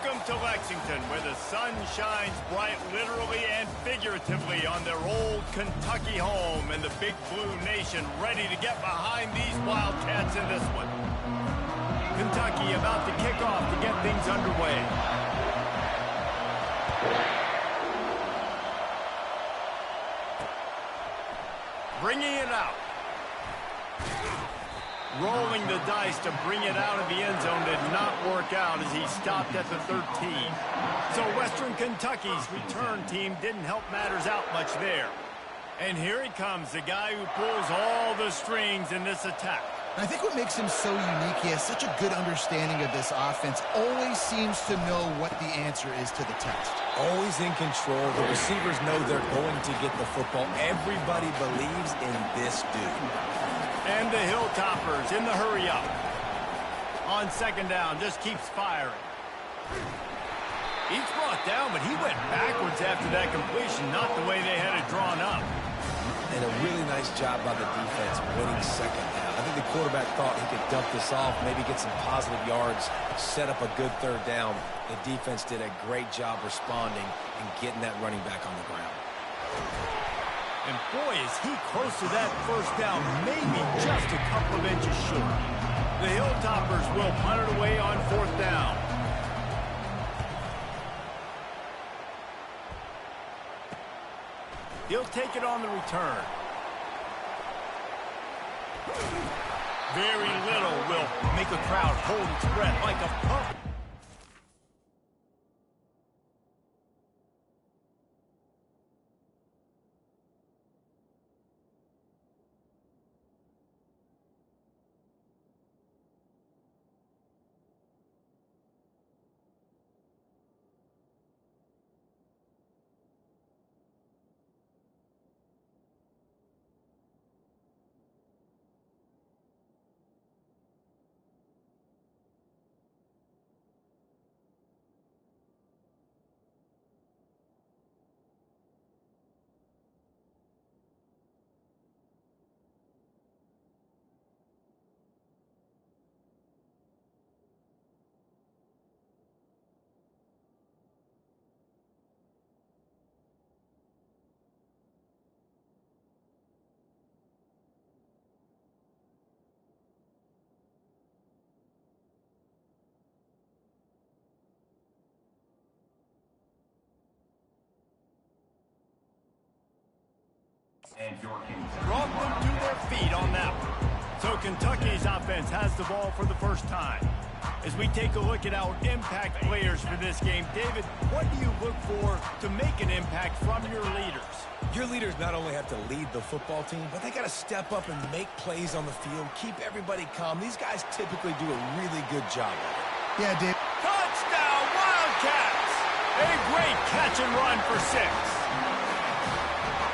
Welcome to Lexington, where the sun shines bright literally and figuratively on their old Kentucky home, and the Big Blue Nation ready to get behind these Wildcats in this one. Kentucky about to kick off to get things underway. Bringing it out. Rolling the dice to bring it out of the end zone did not work out as he stopped at the 13. So Western Kentucky's return team didn't help matters out much there. And here he comes, the guy who pulls all the strings in this attack. I think what makes him so unique, he has such a good understanding of this offense, always seems to know what the answer is to the test. Always in control. The receivers know they're going to get the football. Everybody believes in this dude. And the Hilltoppers in the hurry up. On second down, just keeps firing. He's brought down, but he went backwards after that completion, not the way they had it drawn up. And a really nice job by the defense winning second down. I think the quarterback thought he could dump this off, maybe get some positive yards, set up a good third down. The defense did a great job responding and getting that running back on the ground. And boy, is he close to that first down, maybe just a couple of inches short. The Hilltoppers will punt it away on fourth down. He'll take it on the return. Very little will make a crowd hold its breath like a pump. Brought them to their feet on that one. So Kentucky's offense has the ball for the first time. As we take a look at our impact players for this game, David, what do you look for to make an impact from your leaders? Your leaders not only have to lead the football team, but they got to step up and make plays on the field, keep everybody calm. These guys typically do a really good job of it. Yeah, Dave. Touchdown, Wildcats! A great catch and run for 6.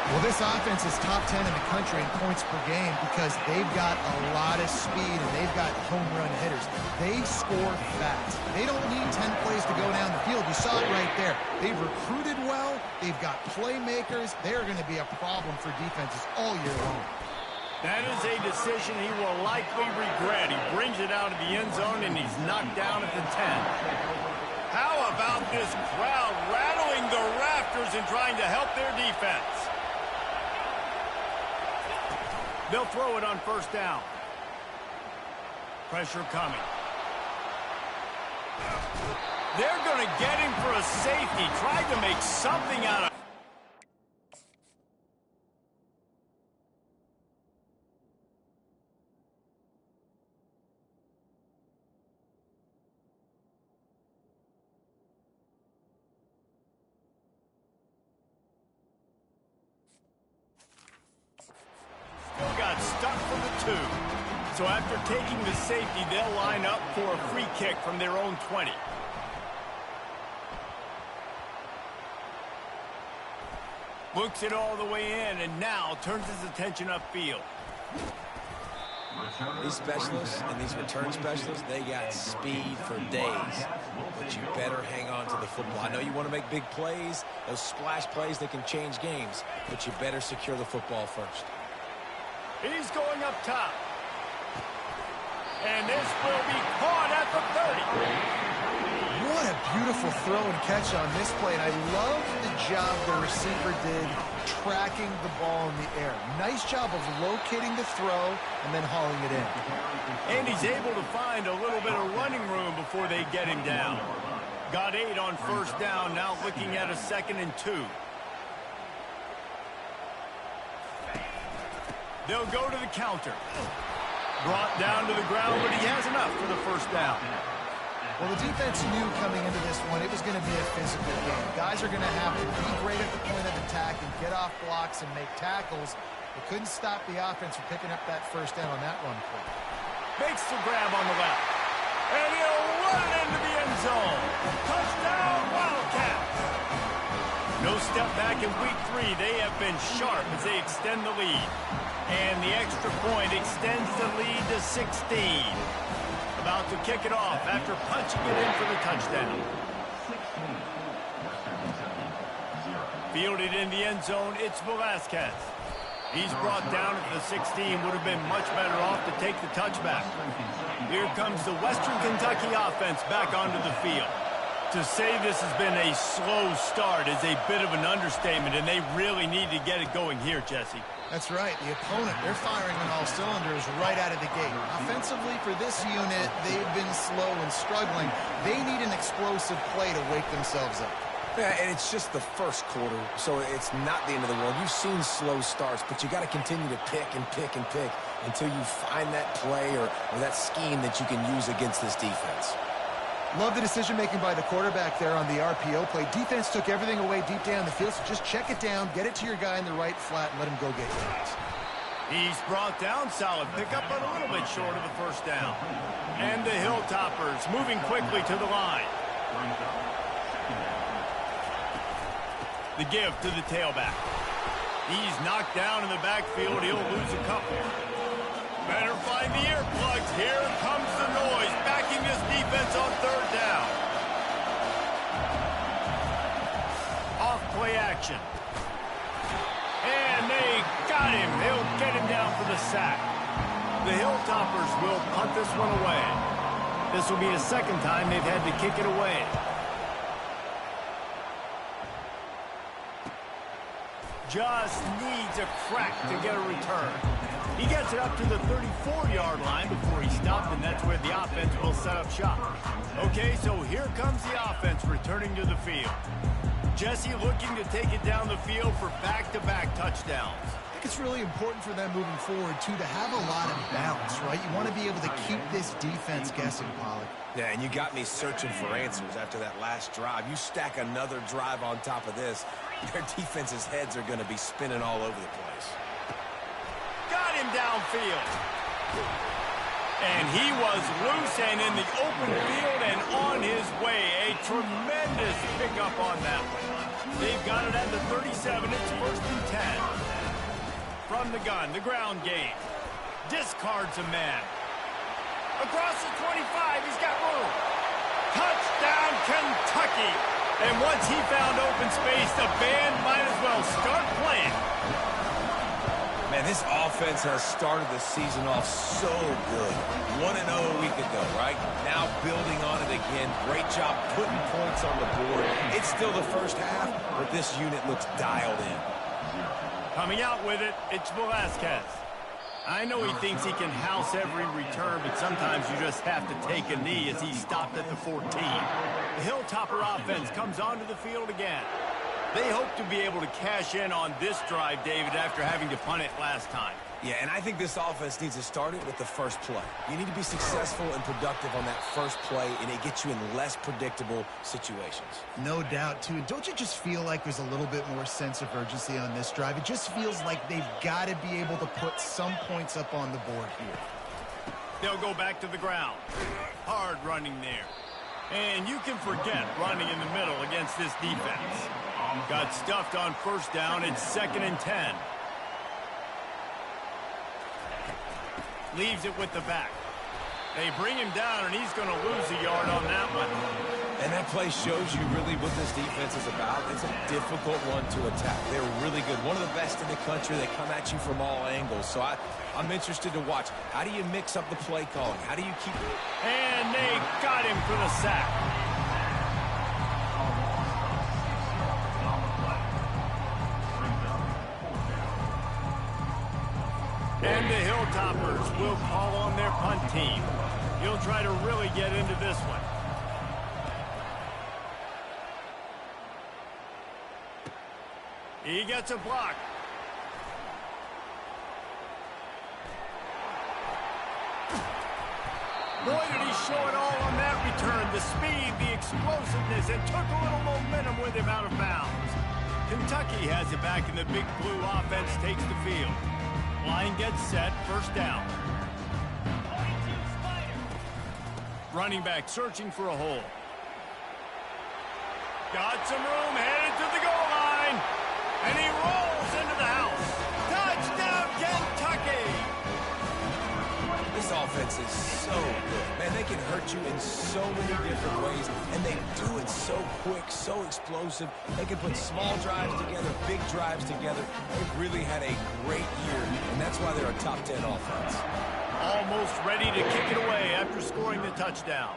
Well, this offense is top 10 in the country in points per game because they've got a lot of speed and they've got home run hitters. They score fast. They don't need 10 plays to go down the field. You saw it right there. They've recruited well. They've got playmakers. They're going to be a problem for defenses all year long. That is a decision he will likely regret. He brings it out of the end zone and he's knocked down at the 10. How about this crowd rattling the rafters and trying to help their defense? They'll throw it on first down. Pressure coming. They're going to get him for a safety. Tried to make something out of it. Got stuck for the 2. So after taking the safety, they'll line up for a free kick from their own 20. Looks it all the way in and now turns his attention upfield. These specialists and these return specialists, they got speed for days. But you better hang on to the football. I know you want to make big plays, those splash plays that can change games, but you better secure the football first. He's going up top. And this will be caught at the 30. What What a beautiful throw and catch on this play. And I love the job the receiver did tracking the ball in the air. Nice job of locating the throw and then hauling it in. And he's able to find a little bit of running room before they get him down. Got 8 on first down, now looking at a 2nd and 2. They'll go to the counter. Brought down to the ground, but he has enough for the first down. Well, the defense knew coming into this one it was going to be a physical game. Guys are going to have to be great at the point of attack and get off blocks and make tackles. They couldn't stop the offense from picking up that first down on that run play. Makes the grab on the left. And he'll run it into the end zone. Touchdown, Wildcats! No step back in week 3. They have been sharp as they extend the lead. And the extra point extends the lead to 16. About to kick it off after punching it in for the touchdown. Fielded in the end zone, it's Velasquez. He's brought down at the 16, would have been much better off to take the touchback. Here comes the Western Kentucky offense back onto the field. To say this has been a slow start is a bit of an understatement, and they really need to get it going here, Jesse. That's right. The opponent, they're firing on all cylinders right out of the gate. Offensively, for this unit, they've been slow and struggling. They need an explosive play to wake themselves up. Yeah, and it's just the first quarter, so it's not the end of the world. You've seen slow starts, but you got to continue to pick and pick and pick until you find that play or that scheme that you can use against this defense. Love the decision-making by the quarterback there on the RPO play. Defense took everything away deep down the field, so just check it down, get it to your guy in the right flat, and let him go get it. He's brought down, solid pickup, but a little bit short of the first down. And the Hilltoppers moving quickly to the line. The give to the tailback. He's knocked down in the backfield. He'll lose a couple. Better find the earplugs. Here comes the noise, backing this defense on third down. Off play action. And they got him. They'll get him down for the sack. The Hilltoppers will punt this one away. This will be the second time they've had to kick it away. Just needs a crack to get a return. He gets it up to the 34-yard line before he stopped, and that's where the offense will set up shop. Okay, so here comes the offense returning to the field. Jesse looking to take it down the field for back-to-back touchdowns. I think it's really important for them moving forward, too, to have a lot of balance, right? You want to be able to keep this defense guessing, Pollard. Yeah, and you got me searching for answers after that last drive. You stack another drive on top of this, their defense's heads are going to be spinning all over the place. Got him downfield. And he was loose and in the open field and on his way. A tremendous pickup on that one. They've got it at the 37. It's 1st and 10. From the gun, the ground game. Discards a man. Across the 25, he's got room. Touchdown, Kentucky. And once he found open space, the band might as well start playing. Man, this offense has started the season off so good. 1-0 a week ago, right? Now building on it again. Great job putting points on the board. It's still the first half, but this unit looks dialed in. Coming out with it, it's Velasquez. I know he thinks he can house every return, but sometimes you just have to take a knee as he stopped at the 14. The Hilltopper offense comes onto the field again. They hope to be able to cash in on this drive, David, after having to punt it last time. Yeah, and I think this offense needs to start it with the first play. You need to be successful and productive on that first play, and it gets you in less predictable situations. No doubt, too. And don't you just feel like there's a little bit more sense of urgency on this drive? It just feels like they've got to be able to put some points up on the board here. They'll go back to the ground. Hard running there. And you can forget running in the middle against this defense. Got stuffed on first down. It's 2nd and 10. Leaves it with the back. They bring him down, and he's going to lose a yard on that one. And that play shows you really what this defense is about. It's a difficult one to attack. They're really good. One of the best in the country. They come at you from all angles. So I'm interested to watch. How do you mix up the play calling? How do you keep it? And they got him for the sack. And the Hilltoppers will call on their punt team. He'll try to really get into this one. He gets a block. Boy, did he show it all on that return. The speed, the explosiveness, and took a little momentum with him out of bounds. Kentucky has it back, and the Big Blue offense takes the field. Line gets set, first down. Running back searching for a hole. Got some room, headed to the goal line. And he rolls into the house. Touchdown, Kentucky! This offense is so good. Man, they can hurt you in so many different ways, and they do it so quick, so explosive. They can put small drives together, big drives together. They've really had a great year, and that's why they're a top 10 offense. Almost ready to kick it away after scoring the touchdown.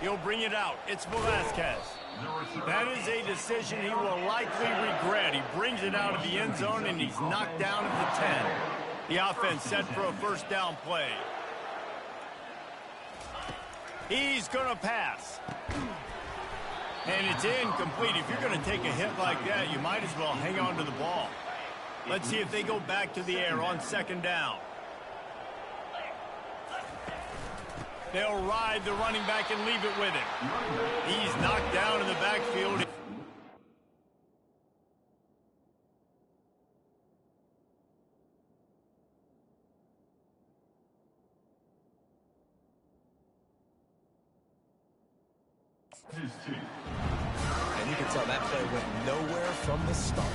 He'll bring it out. It's Velasquez. That is a decision he will likely regret. He brings it out of the end zone, and he's knocked down at the 10. The offense set for a first down play. He's going to pass. And it's incomplete. If you're going to take a hit like that, you might as well hang on to the ball. Let's see if they go back to the air on second down. They'll ride the running back and leave it with him. He's knocked down in the backfield. And you can tell that play went nowhere from the start.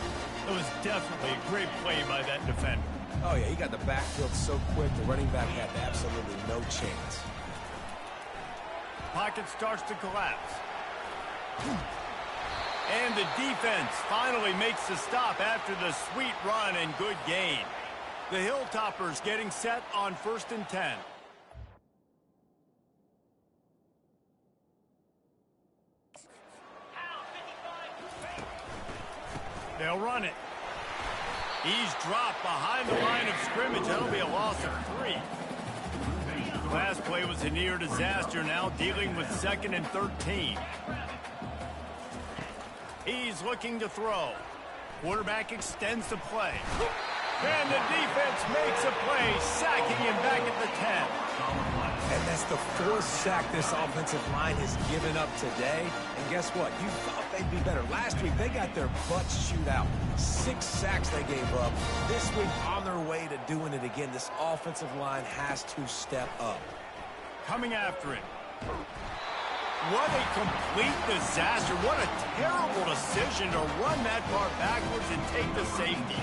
It was definitely a great play by that defender. Oh, yeah, he got the backfield so quick, the running back had absolutely no chance. Pocket starts to collapse. And the defense finally makes the stop after the sweet run and good gain. The Hilltoppers getting set on 1st and 10. They'll run it. He's dropped behind the line of scrimmage. That'll be a loss of 3. Last play was a near disaster, now dealing with 2nd and 13. He's looking to throw. Quarterback extends the play. And the defense makes a play, sacking him back at the 10. And that's the 4th sack this offensive line has given up today. And guess what? You thought they'd be better. Last week, they got their butts chewed out. 6 sacks they gave up. This week, on their way to doing it again, this offensive line has to step up. Coming after it. What a complete disaster. What a terrible decision to run that far backwards and take the safety.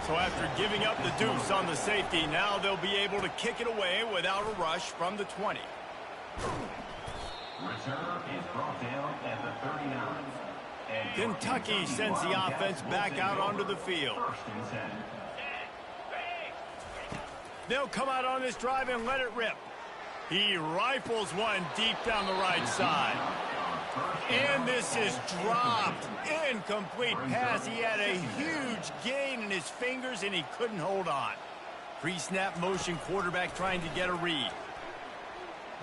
So after giving up the deuce on the safety, now they'll be able to kick it away without a rush from the 20. Return is brought down at the 39. Kentucky sends the offense back out onto the field. They'll come out on this drive and let it rip. He rifles one deep down the right side. And this is dropped. Incomplete pass. He had a huge gain in his fingers, and he couldn't hold on. Pre-snap motion, quarterback trying to get a read.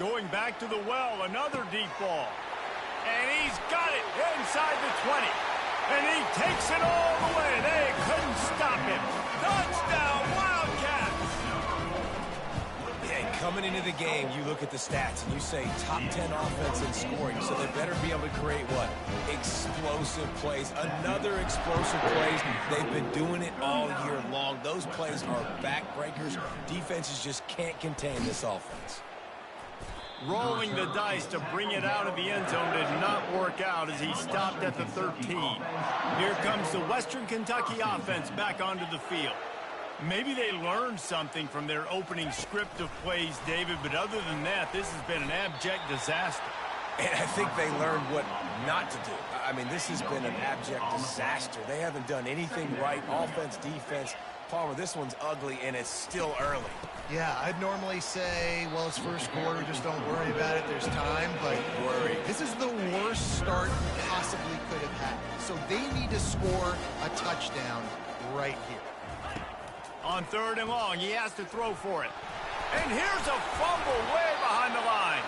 Going back to the well, another deep ball. And he's got it inside the 20. And he takes it all the way. They couldn't stop him. Touchdown, Wildcats! Yeah, coming into the game, you look at the stats and you say top 10 offense in scoring, so they better be able to create what? Explosive plays. Another explosive plays. They've been doing it all year long. Those plays are backbreakers. Defenses just can't contain this offense. Rolling the dice to bring it out of the end zone did not work out as he stopped at the 13. Here comes the Western Kentucky offense back onto the field. Maybe they learned something from their opening script of plays, David, but other than that, this has been an abject disaster. And I think they learned what not to do. I mean, this has been an abject disaster. They haven't done anything right, offense, defense. Palmer, this one's ugly, and it's still early. Yeah, I'd normally say, well, it's first quarter, just don't worry about it, there's time, but Worry. this is the worst start you possibly could have had. So they need to score a touchdown right here. On 3rd and long, he has to throw for it. And here's a fumble way behind the line.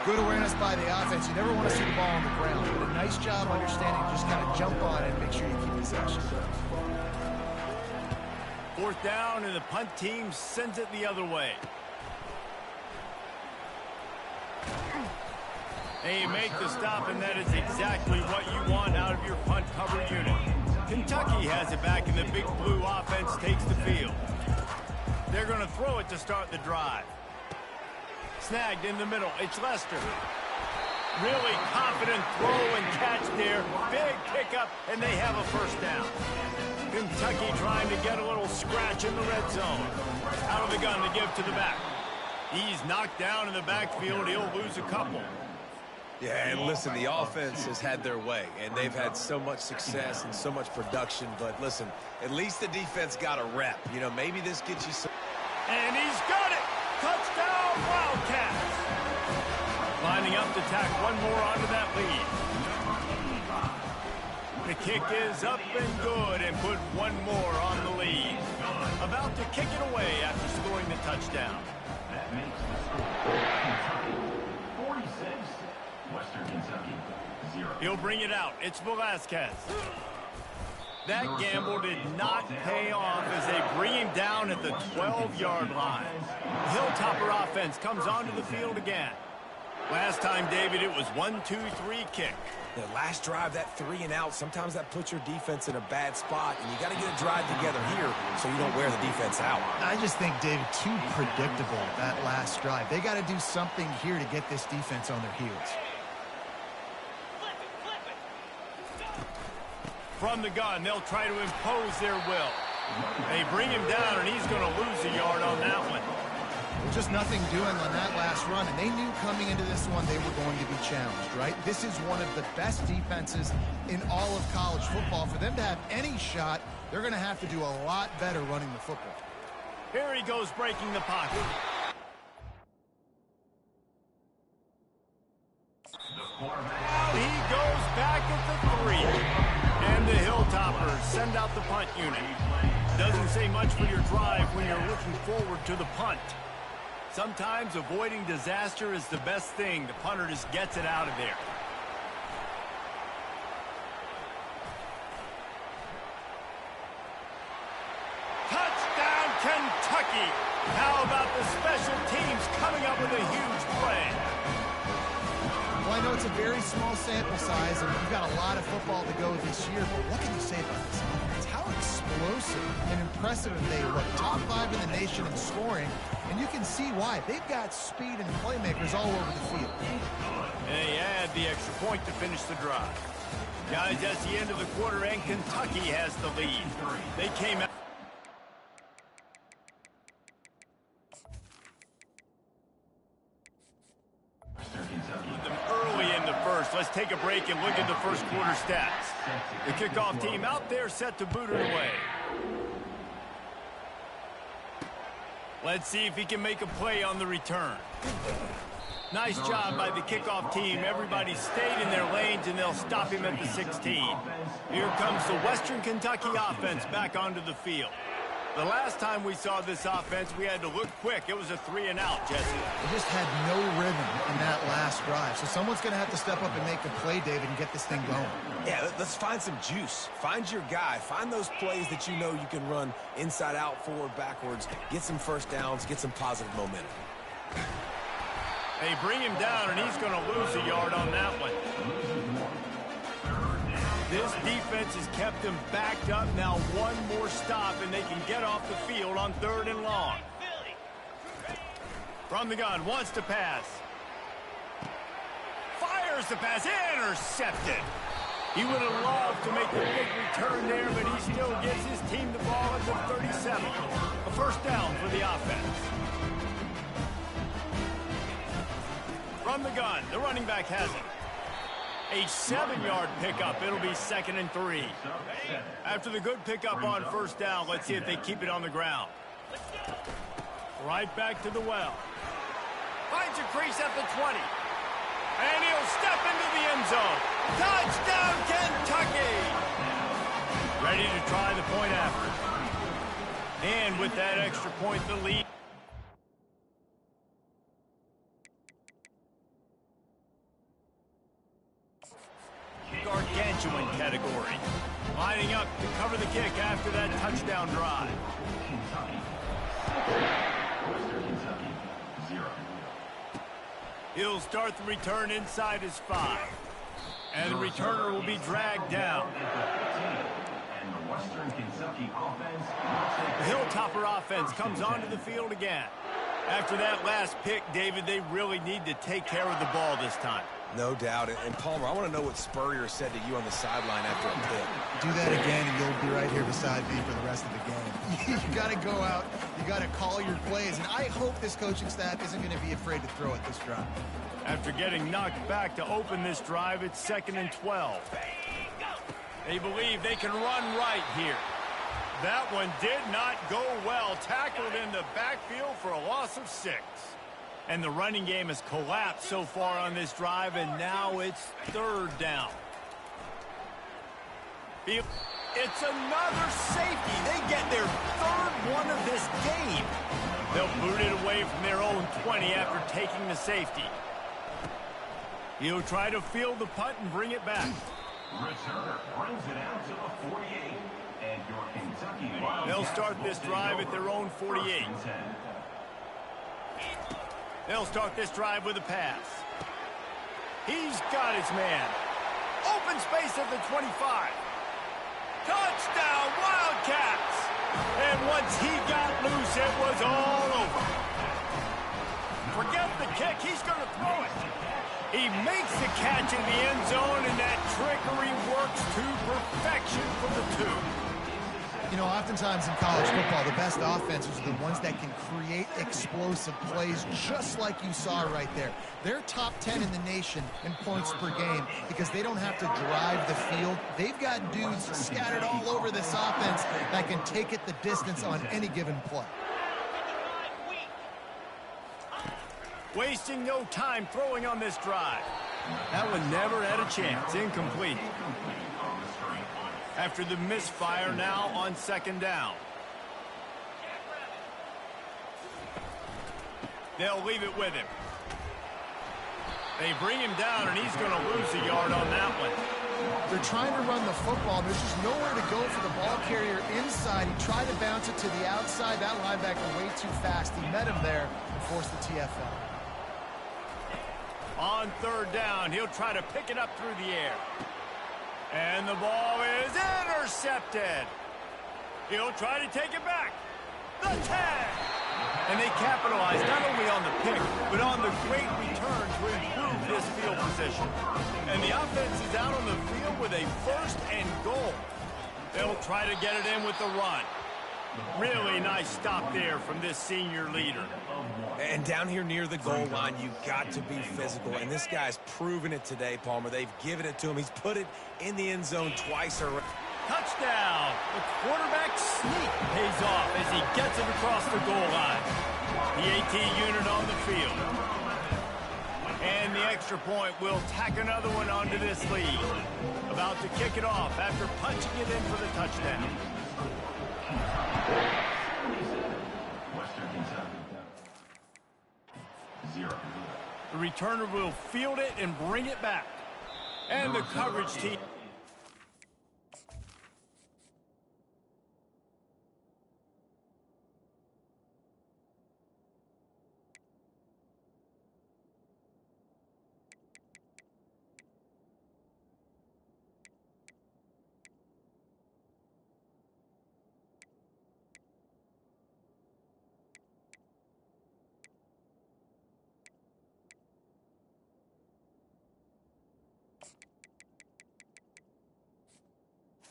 Good awareness by the offense. You never want to see the ball on the ground, but a nice job understanding just kind of jump on it and make sure you keep possession. 4th down, and the punt team sends it the other way. They make the stop, and that is exactly what you want out of your punt cover unit. Kentucky has it back, and the big blue offense takes the field. They're going to throw it to start the drive. Snagged in the middle. It's Lester. Really confident throw and catch there. Big pickup, and they have a 1st down. Kentucky trying to get a little scratch in the red zone. Out of the gun to give to the back. He's knocked down in the backfield. He'll lose a couple. Yeah, and listen, the offense has had their way, and they've had so much success and so much production. But listen, at least the defense got a rep. You know, maybe this gets you some... And he's got it! Touchdown, Wildcats! Lining up to tack one more onto that lead. The kick is up and good and put one more on the lead. About to kick it away after scoring the touchdown. That makes the score Kentucky 46, Western Kentucky 0. He'll bring it out. It's Velasquez. That gamble did not pay off as they bring him down at the 12-yard line. Hilltopper offense comes onto the field again. Last time, David, it was 1-2-3 kick. The last drive, that 3 and out, sometimes that puts your defense in a bad spot, and you got to get a drive together here so you don't wear the defense out. I just think, David, too predictable, that last drive. They got to do something here to get this defense on their heels. From the gun, they'll try to impose their will. They bring him down, and he's going to lose a yard on that one. Just nothing doing on that last run, and they knew coming into this one they were going to be challenged, right? This is one of the best defenses in all of college football. For them to have any shot, they're going to have to do a lot better running the football. Here he goes breaking the pocket. He goes back at the 3. And the Hilltoppers send out the punt unit. Doesn't say much for your drive when you're looking forward to the punt. Sometimes avoiding disaster is the best thing. The punter just gets it out of there. Touchdown, Kentucky! How about the special teams coming up with a huge play? Well, I know it's a very small sample size, and we've got a lot of football to go this year, but what can you say about this offense? How explosive and impressive they look. Top 5 in the nation in scoring, and you can see why. They've got speed and playmakers all over the field. And they add the extra point to finish the drive. Guys, that's the end of the quarter, and Kentucky has the lead. They came out. Early in the first. Let's take a break and look at the first quarter stats. The kickoff team out there set to boot it away. Let's see if he can make a play on the return. Nice job by the kickoff team. Everybody stayed in their lanes, and they'll stop him at the 16. Here comes the Western Kentucky offense back onto the field. The last time we saw this offense, we had to look quick. It was a 3 and out, Jesse. They just had no rhythm in that last drive. So someone's going to have to step up and make a play, David, and get this thing going. Yeah, let's find some juice. Find your guy. Find those plays that you know you can run inside out, forward, backwards. Get some first downs. Get some positive momentum. They bring him down, and he's going to lose a yard on that one. This defense has kept them backed up. Now one more stop, and they can get off the field on 3rd and long. From the gun, wants to pass. Fires the pass, intercepted. He would have loved to make the big return there, but he still gives his team the ball at the 37. A first down for the offense. From the gun, the running back has it. A 7-yard pickup. It'll be 2nd and 3. After the good pickup on first down, let's see if they keep it on the ground. Right back to the well. Finds a crease at the 20. And he'll step into the end zone. Touchdown, Kentucky! Ready to try the point after. And with that extra point, the lead. Gargantuan category. Lining up to cover the kick after that touchdown drive. Kentucky. Western Kentucky, 0. He'll start the return inside his 5. And the returner will be dragged down. And the Western Kentucky offense. The Hilltopper offense comes onto the field again. After that last pick, David, they really need to take care of the ball this time. No doubt. And Palmer, I want to know what Spurrier said to you on the sideline after a pick. Do that again, and you'll be right here beside me for the rest of the game. You got to go out. You got to call your plays. And I hope this coaching staff isn't going to be afraid to throw it this drive. After getting knocked back to open this drive, it's 2nd and 12. They believe they can run right here. That one did not go well. Tackled in the backfield for a loss of 6. And the running game has collapsed so far on this drive, and now it's 3rd down. It's another safety. They get their 3rd one of this game. They'll boot it away from their own 20 after taking the safety. He'll try to field the punt and bring it back. Returner brings it out to the 48. And your Kentucky Wildcats. They'll start this drive at their own 48. They'll start this drive with a pass. He's got his man. Open space at the 25. Touchdown, Wildcats! And once he got loose, it was all over. Forget the kick, he's going to throw it. He makes the catch in the end zone, and that trickery works to perfection for the 2. You know, oftentimes in college football, the best offenses are the ones that can create explosive plays, just like you saw right there. They're top 10 in the nation in points per game because they don't have to drive the field. They've got dudes scattered all over this offense that can take it the distance on any given play. Wasting no time throwing on this drive. That one never had a chance. Incomplete. After the misfire, now on 2nd down. They'll leave it with him. They bring him down, and he's going to lose a yard on that one. They're trying to run the football, and there's just nowhere to go for the ball carrier inside. He tried to bounce it to the outside. That linebacker way too fast. He met him there and forced the TFL. On 3rd down, he'll try to pick it up through the air. And the ball is intercepted. He'll try to take it back. The tag! And they capitalize not only on the pick, but on the great return to improve this field position. And the offense is out on the field with a 1st and goal. They'll try to get it in with the run. Really nice stop there from this senior leader. And down here near the goal line, you got to be physical. And this guy's proven it today, Palmer. They've given it to him. He's put it in the end zone twice already. Touchdown! The quarterback sneak pays off as he gets it across the goal line. The AT unit on the field. And the extra point will tack another one onto this lead. About to kick it off after punching it in for the touchdown. Western Kentucky, 0. The returner will field it and bring it back. And the coverage team.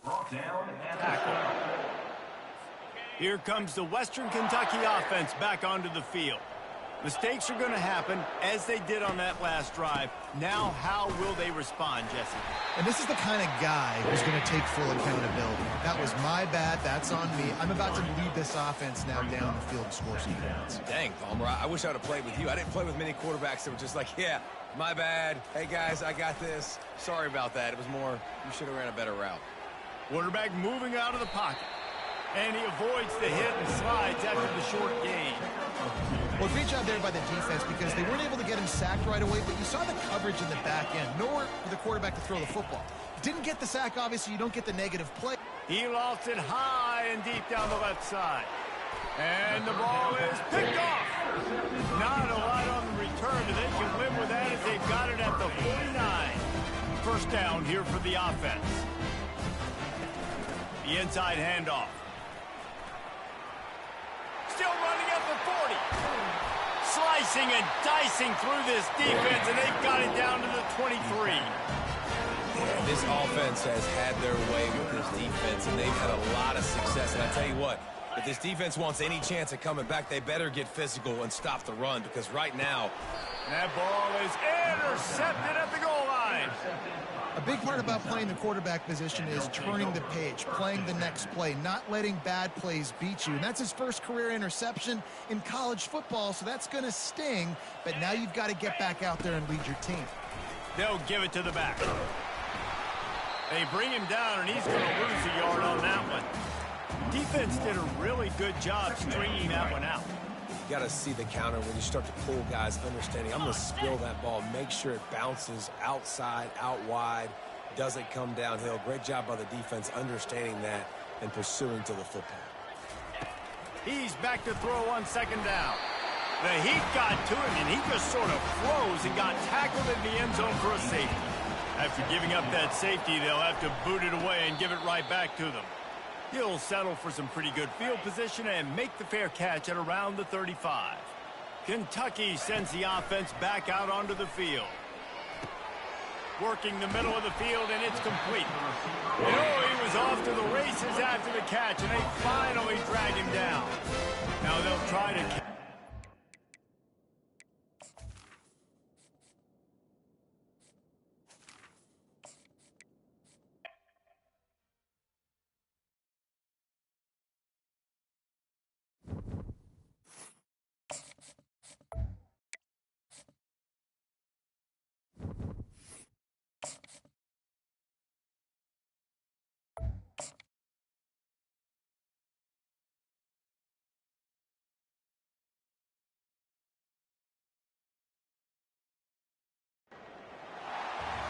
Brought down and Tackle. Here comes the Western Kentucky offense back onto the field. Mistakes are going to happen, as they did on that last drive. Now, how will they respond, Jesse? And this is the kind of guy who's going to take full accountability. That was my bad. That's on me. I'm about to lead this offense now down the field and score some points. Dang, Palmer, I wish I would have played with you. I didn't play with many quarterbacks that were just like, yeah, my bad. Hey, guys, I got this. Sorry about that. It was more, you should have ran a better route. Quarterback moving out of the pocket. And he avoids the hit and slides after the short gain. Well, great job there by the defense because they weren't able to get him sacked right away, but you saw the coverage in the back end. Nowhere for the quarterback to throw the football. Didn't get the sack, obviously. You don't get the negative play. He lost it high and deep down the left side. And the ball is picked off. Not a lot on the return, but they can live with that as they've got it at the 49. First down here for the offense. The inside handoff. Still running at the 40. Slicing and dicing through this defense, and they've got it down to the 23. Yeah, this offense has had their way with this defense, and they've had a lot of success. And I tell you what, if this defense wants any chance of coming back, they better get physical and stop the run, because right now, that ball is intercepted at the goal line. A big part about playing the quarterback position is turning the page, playing the next play, not letting bad plays beat you. And that's his first career interception in college football, so that's going to sting. But now you've got to get back out there and lead your team. They'll give it to the back. They bring him down, and he's going to lose a yard on that one. Defense did a really good job stringing that one out. you got to see the counter when you start to pull guys, understanding I'm going to spill that ball, make sure it bounces outside, out wide, doesn't come downhill. Great job by the defense understanding that and pursuing to the football. He's back to throw on second down. The heat got to him, and he just sort of froze and got tackled in the end zone for a safety. After giving up that safety, they'll have to boot it away and give it right back to them. He'll settle for some pretty good field position and make the fair catch at around the 35. Kentucky sends the offense back out onto the field. Working the middle of the field, and it's complete. And oh, he was off to the races after the catch, and they finally drag him down. Now they'll try to...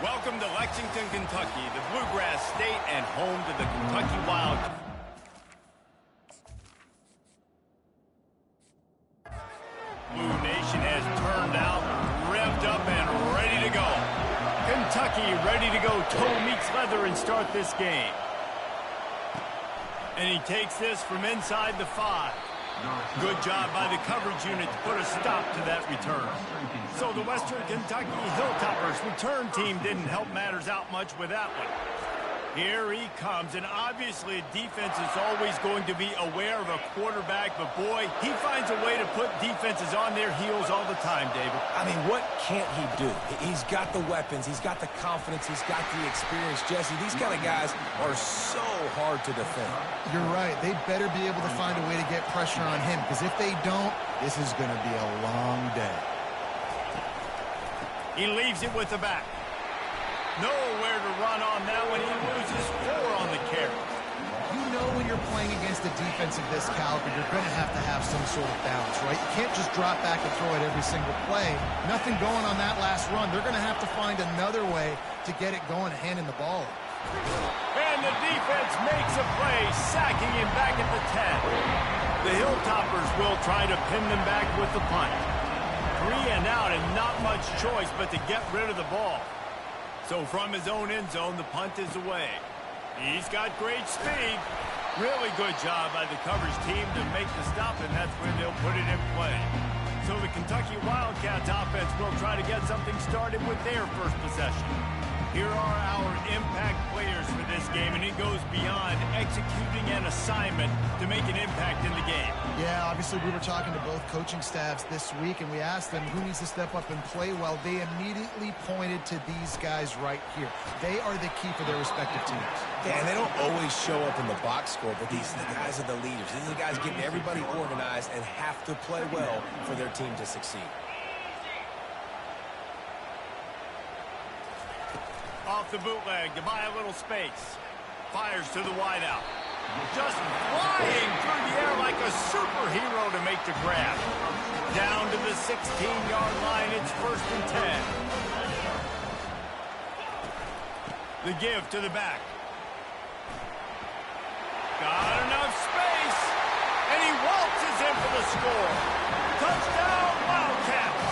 Welcome to Lexington, Kentucky, the Bluegrass State and home to the Kentucky Wildcats. Blue Nation has turned out, revved up, and ready to go. Kentucky ready to go toe meets leather and start this game. And he takes this from inside the 5. Good job by the coverage unit to put a stop to that return. So the Western Kentucky Hilltoppers return team didn't help matters out much with that one. Here he comes, and obviously defense is always going to be aware of a quarterback, but boy, he finds a way to put defenses on their heels all the time, David. I mean, what can't he do? He's got the weapons, he's got the confidence, he's got the experience. Jesse, these kind of guys are so hard to defend. You're right. They better be able to find a way to get pressure on him, because if they don't, this is going to be a long day. He leaves it with the back. Nowhere to run on that one. He loses 4 on the carry. You know when you're playing against a defense of this caliber, you're going to have some sort of balance, right? You can't just drop back and throw it every single play. Nothing going on that last run. They're going to have to find another way to get it going, handing the ball. And the defense makes a play, sacking him back at the 10. The Hilltoppers will try to pin them back with the punt. 3 and out, and not much choice but to get rid of the ball. So from his own end zone, the punt is away. He's got great speed. Really good job by the coverage team to make the stop, and that's when they'll put it in play. So the Kentucky Wildcats offense will try to get something started with their first possession. Here are our impact players for this game, and it goes beyond executing an assignment to make an impact in the game. Yeah, obviously we were talking to both coaching staffs this week, and we asked them who needs to step up and play well. They immediately pointed to these guys right here. They are the key for their respective teams. Yeah, and they don't always show up in the box score, but these are the guys are the leaders. These are the guys getting everybody organized and have to play well for their team to succeed. Off the bootleg to buy a little space. Fires to the wideout. Just flies flying through the air like a superhero to make the grab. Down to the 16-yard line, it's 1st and 10. The give to the back. Got enough space, and he waltzes in for the score. Touchdown, Wildcats.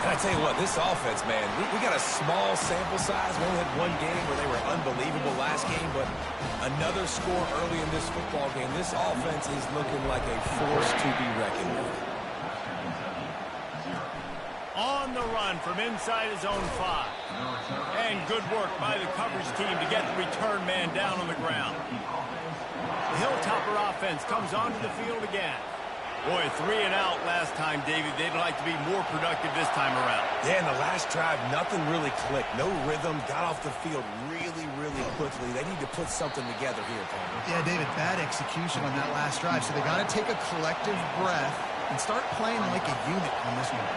And I tell you what, this offense, man, we got a small sample size. We only had one game where they were unbelievable last game, but another score early in this football game. This offense is looking like a force to be reckoned with. On the run from inside his own 5. And good work by the coverage team to get the return man down on the ground. The Hilltopper offense comes onto the field again. Boy, 3 and out last time, David. They'd like to be more productive this time around. Yeah, in the last drive, nothing really clicked. No rhythm, got off the field really, really quickly. They need to put something together here, Paul. Yeah, David, bad execution on that last drive. So they got to take a collective breath and start playing like a unit on this one.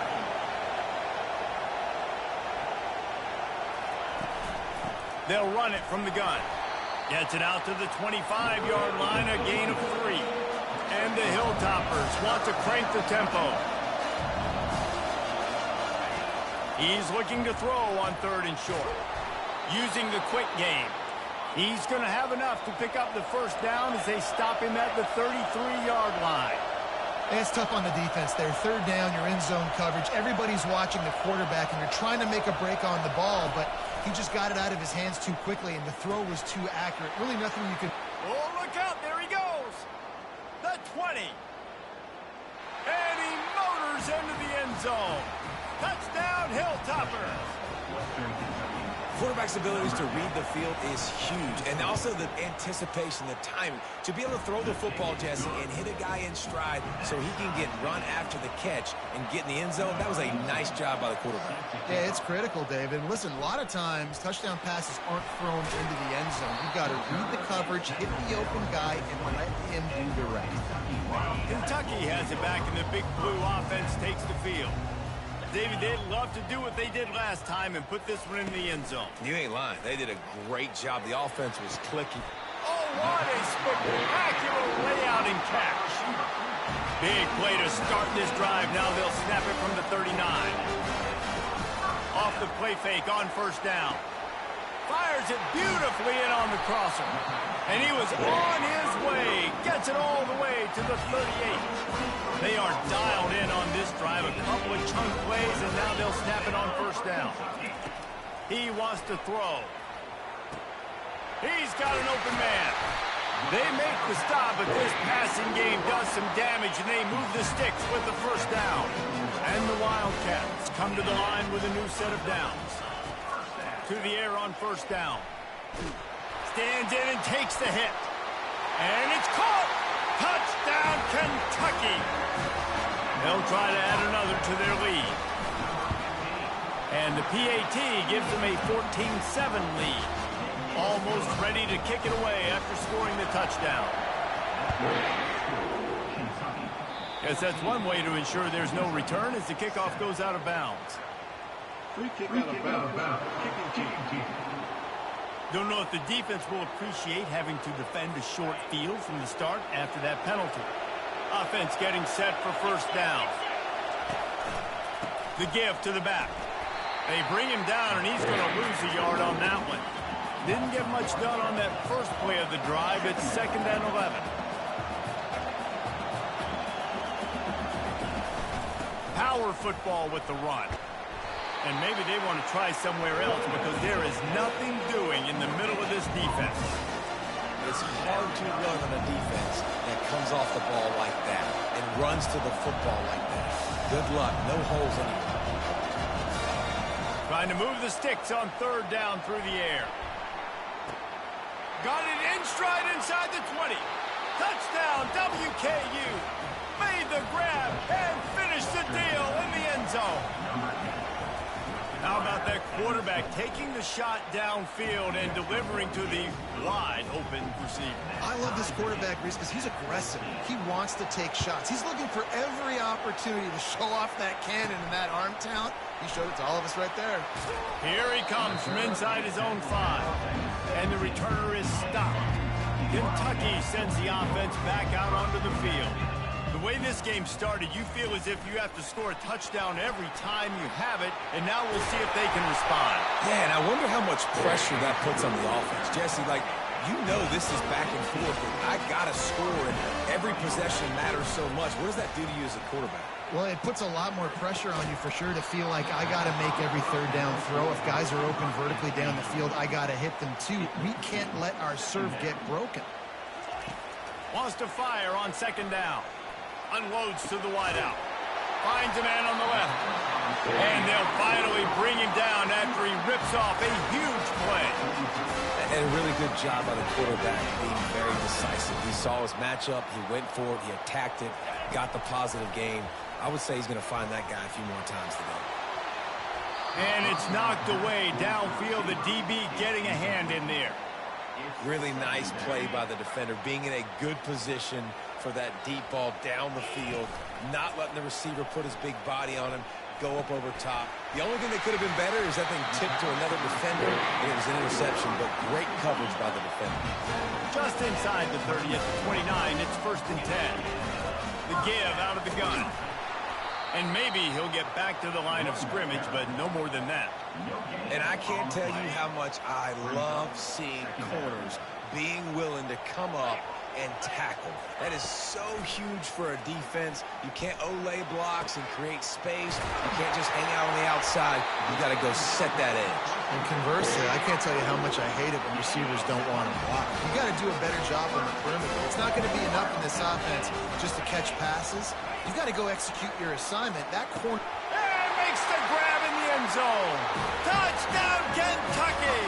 They'll run it from the gun. Gets it out to the 25-yard line, a gain of 3. And the Hilltoppers want to crank the tempo. He's looking to throw on 3rd and short. Using the quick game. He's going to have enough to pick up the 1st down as they stop him at the 33-yard line. It's tough on the defense there. 3rd down, you're in zone coverage. Everybody's watching the quarterback, and you're trying to make a break on the ball, but he just got it out of his hands too quickly, and the throw was too accurate. Really nothing you could... Oh, look out. There he goes. The 20. And he motors into the end zone. Touchdown, Hilltoppers. Quarterback's abilities to read the field is huge, and also the anticipation, the timing. To be able to throw the football, Jesse, and hit a guy in stride so he can get run after the catch and get in the end zone, that was a nice job by the quarterback. Yeah, it's critical, David. Listen, a lot of times, touchdown passes aren't thrown into the end zone. You've got to read the coverage, hit the open guy, and let him do the rest. Kentucky has it back, and the Big Blue offense takes the field. David, they'd love to do what they did last time and put this one in the end zone. You ain't lying. They did a great job. The offense was clicking. Oh, what a spectacular layout and catch. Big play to start this drive. Now they'll snap it from the 39. Off the play fake on 1st down. Fires it beautifully in on the crosser. And he was on his way. Gets it all the way to the 38. They are dialed in on this drive. A couple of chunk plays, and now they'll snap it on 1st down. He wants to throw. He's got an open man. They make the stop, but this passing game does some damage, and they move the sticks with the 1st down. And the Wildcats come to the line with a new set of downs. To the air on 1st down. Stands in and takes the hit. And it's caught. Touchdown, Kentucky. They'll try to add another to their lead. And the PAT gives them a 14-7 lead. Almost ready to kick it away after scoring the touchdown. Guess that's one way to ensure there's no return as the kickoff goes out of bounds. Free kick out of bounds. Kicking team. Don't know if the defense will appreciate having to defend a short field from the start after that penalty. Offense getting set for 1st down. The give to the back. They bring him down, and he's going to lose a yard on that one. Didn't get much done on that first play of the drive. It's 2nd and 11. Power football with the run. And maybe they want to try somewhere else because there is nothing doing in the middle of this defense. It's hard to run on a defense that comes off the ball like that and runs to the football like that. Good luck. No holes anywhere. Trying to move the sticks on 3rd down through the air. Got it in stride inside the 20. Touchdown, WKU. Made the grab and finished the deal in the end zone. How about that quarterback taking the shot downfield and delivering to the wide-open receiver? I love this quarterback, Reese, because he's aggressive. He wants to take shots. He's looking for every opportunity to show off that cannon and that arm talent. He showed it to all of us right there. Here he comes from inside his own 5. And the returner is stopped. Kentucky sends the offense back out onto the field. The way this game started, you feel as if you have to score a touchdown every time you have it, and now we'll see if they can respond. Yeah, and I wonder how much pressure that puts on the offense. Jesse, like, you know this is back and forth, and I got to score, and every possession matters so much. What does that do to you as a quarterback? Well, it puts a lot more pressure on you for sure to feel like I got to make every third down throw. If guys are open vertically down the field, I got to hit them too. We can't let our serve get broken. Wants to fire on second down. Unloads to the wideout. Finds a man on the left. And they'll finally bring him down after he rips off a huge play. And a really good job by the quarterback being very decisive. He saw his matchup, he went for it, he attacked it, got the positive gain. I would say he's going to find that guy a few more times today. And it's knocked away downfield. The DB getting a hand in there. Really nice play by the defender, being in a good position for that deep ball down the field, not letting the receiver put his big body on him, go up over top. The only thing that could have been better is that thing tipped to another defender, and it was an interception, but great coverage by the defender. Just inside the 30 at the 29, it's 1st and 10. The give out of the gun. And maybe he'll get back to the line of scrimmage, but no more than that. And I can't tell you how much I love seeing corners being willing to come up and tackle. That is so huge for a defense. You can't olay blocks and create space. You can't just hang out on the outside. You got to go set that edge. And conversely, I can't tell you how much I hate it when receivers don't want to block. You got to do a better job on the perimeter. It's not going to be enough in this offense just to catch passes. You got to go execute your assignment. That corner And makes the grab in the end zone. Touchdown, Kentucky!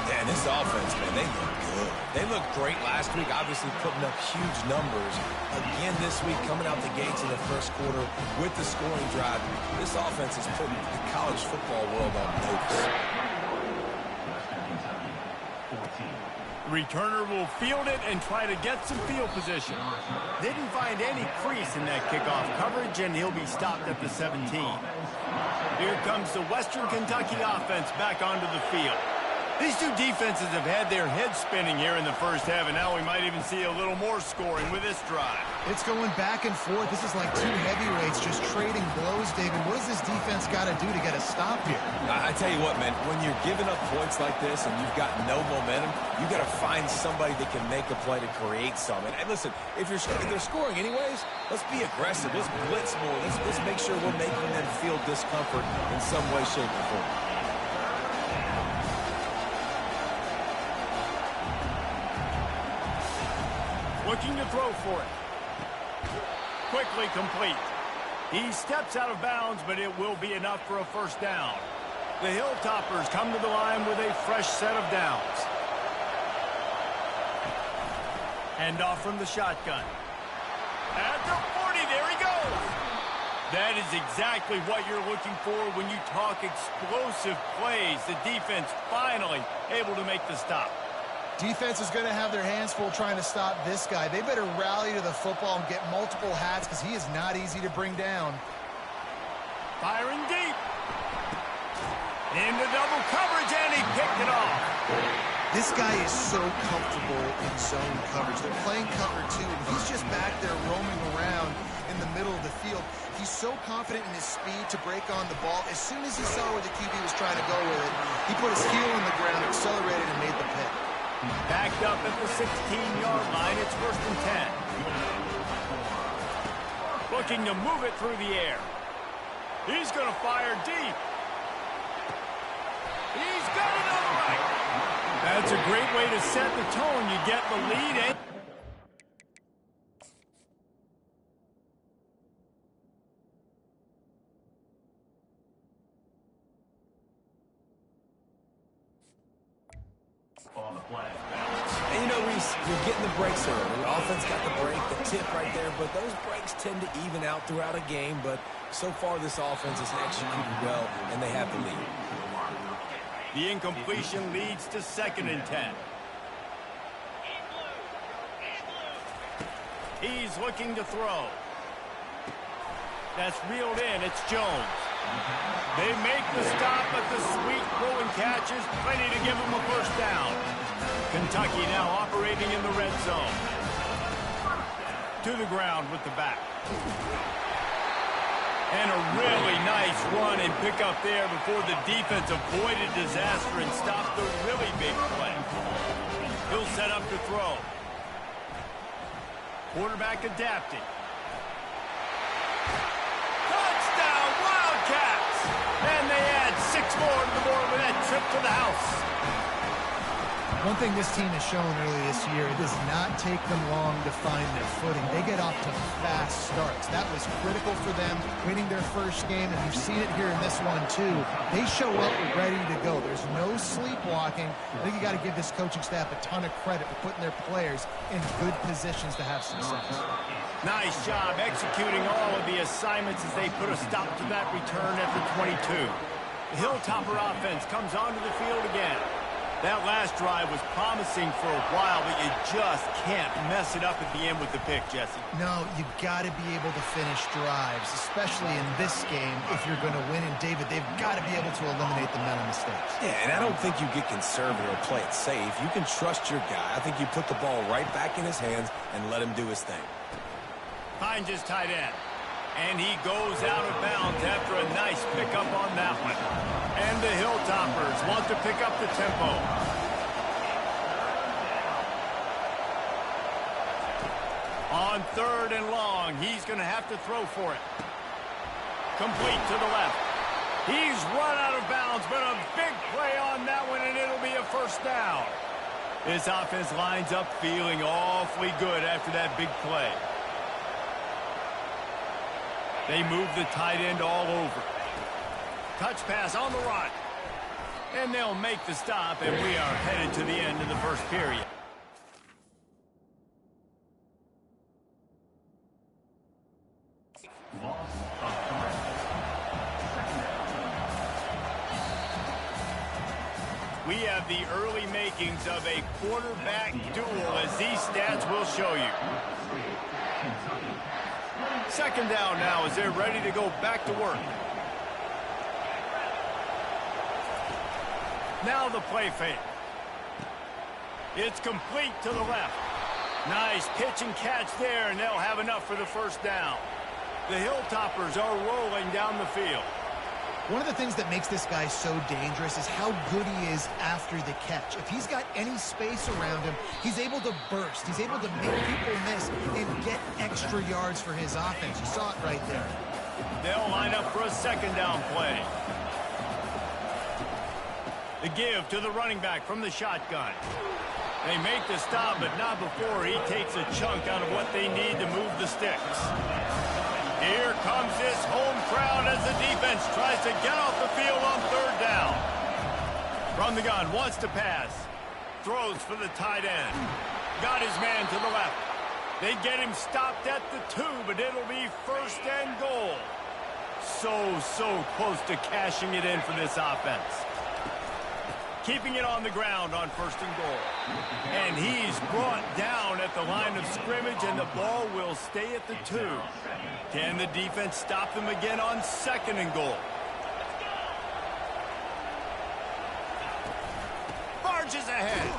Yeah, this offense, man, they look good. They looked great last week, obviously putting up huge numbers. Again this week, coming out the gates in the first quarter with the scoring drive. This offense is putting the college football world on notice. The returner will field it and try to get some field position. Didn't find any crease in that kickoff coverage, and he'll be stopped at the 17. Here comes the Western Kentucky offense back onto the field. These two defenses have had their heads spinning here in the first half, and now we might even see a little more scoring with this drive. It's going back and forth. This is like two heavyweights just trading blows, David. What does this defense got to do to get a stop here? I tell you what, man, when you're giving up points like this and you've got no momentum, you got to find somebody that can make a play to create some. And listen, if they're scoring anyways, let's be aggressive. Let's blitz more. Let's make sure we're making them feel discomfort in some way, shape, or form. Looking to throw for it. Quickly complete. He steps out of bounds, but it will be enough for a first down. The Hilltoppers come to the line with a fresh set of downs. Hand off from the shotgun. At the 40, there he goes. That is exactly what you're looking for when you talk explosive plays. The defense finally able to make the stop. Defense is going to have their hands full trying to stop this guy. They better rally to the football and get multiple hats because he is not easy to bring down. Firing deep. Into double coverage, and he picked it off. This guy is so comfortable in zone coverage. They're playing cover two, and he's just back there roaming around in the middle of the field. He's so confident in his speed to break on the ball. As soon as he saw where the QB was trying to go with it, he put his heel in the ground, accelerated, and made the pick. Backed up at the 16-yard line. It's 1st and 10. Looking to move it through the air. He's going to fire deep. He's got it on the right. That's a great way to set the tone. You get the lead. And you know, Reese, you're getting the breaks early. The offense got the break, the tip right there, but those breaks tend to even out throughout a game. But so far, this offense has executed well, and they have the lead. The incompletion leads to 2nd and 10. He's looking to throw. That's reeled in. It's Jones. They make the stop, but the sweet throw and catch is plenty to give him a first down. Kentucky now operating in the red zone. To the ground with the back. And a really nice run and pick up there before the defense avoided disaster and stopped the really big play. He'll set up to throw. Quarterback adapting. Touchdown, Wildcats! And they add 6 more to the board with that trip to the house. One thing this team has shown early this year, it does not take them long to find their footing. They get off to fast starts. That was critical for them, winning their first game, and you've seen it here in this one too. They show up ready to go. There's no sleepwalking. I think you got to give this coaching staff a ton of credit for putting their players in good positions to have success. Nice job executing all of the assignments as they put a stop to that return at the 22. The Hilltopper offense comes onto the field again. That last drive was promising for a while, but you just can't mess it up at the end with the pick, Jesse. No, you got to be able to finish drives, especially in this game if you're going to win. And, David, they've got to be able to eliminate the mental mistakes. Yeah, and I don't think you get conservative or play it safe. You can trust your guy. I think you put the ball right back in his hands and let him do his thing. Finds his tight end. And he goes out of bounds after a nice pickup on that one. And the Hilltoppers want to pick up the tempo. On 3rd and long, he's going to have to throw for it. Complete to the left. He's run out of bounds, but a big play on that one, and it'll be a first down. This offense lines up feeling awfully good after that big play. They move the tight end all over. Touch pass on the run. And they'll make the stop, and we are headed to the end of the first period. We have the early makings of a quarterback duel, as these stats will show you. 2nd down now as they're ready to go back to work. Now the play fake. It's complete to the left. Nice pitch and catch there, and they'll have enough for the first down. The Hilltoppers are rolling down the field. One of the things that makes this guy so dangerous is how good he is after the catch. If he's got any space around him, he's able to burst. He's able to make people miss and get extra yards for his offense. You saw it right there. They'll line up for a 2nd down play. The give to the running back from the shotgun. They make the stop, but not before he takes a chunk out of what they need to move the sticks. Here comes this home crowd as the defense tries to get off the field on 3rd down. From the gun, wants to pass. Throws for the tight end. Got his man to the left. They get him stopped at the 2, but it'll be 1st and goal. So close to cashing it in for this offense. Keeping it on the ground on 1st and goal. And he's brought down at the line of scrimmage, and the ball will stay at the 2. Can the defense stop them again on 2nd and goal? Barges ahead.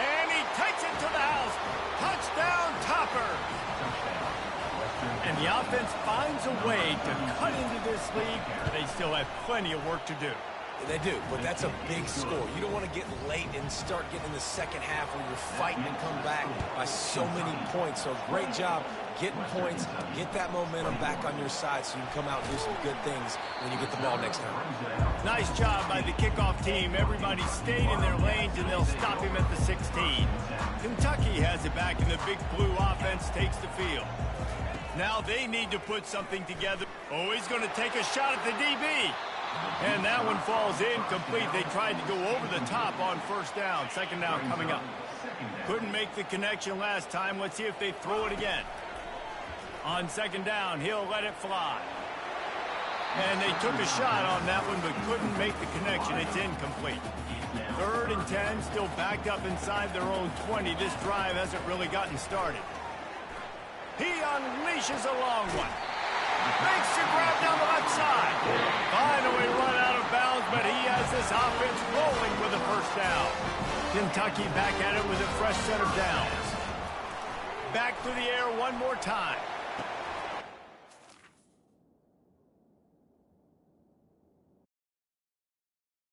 And he takes it to the house. Touchdown, Topper. And the offense finds a way to cut into this league. They still have plenty of work to do. They do, but that's a big score. You don't want to get late and start getting in the 2nd half where you're fighting and come back by so many points. So great job getting points, get that momentum back on your side so you can come out and do some good things when you get the ball next time. Nice job by the kickoff team. Everybody stayed in their lanes, and they'll stop him at the 16. Kentucky has it back, and the big blue offense takes the field. Now they need to put something together. Oh, he's going to take a shot at the DB. And that one falls incomplete. They tried to go over the top on 1st down. 2nd down coming up. Couldn't make the connection last time. Let's see if they throw it again. On 2nd down, he'll let it fly. And they took a shot on that one, but couldn't make the connection. It's incomplete. 3rd and 10, still backed up inside their own 20. This drive hasn't really gotten started. He unleashes a long one. Makes the grab down the left side. Finally run out of bounds, but he has this offense rolling with a 1st down. Kentucky back at it with a fresh set of downs. Back through the air one more time.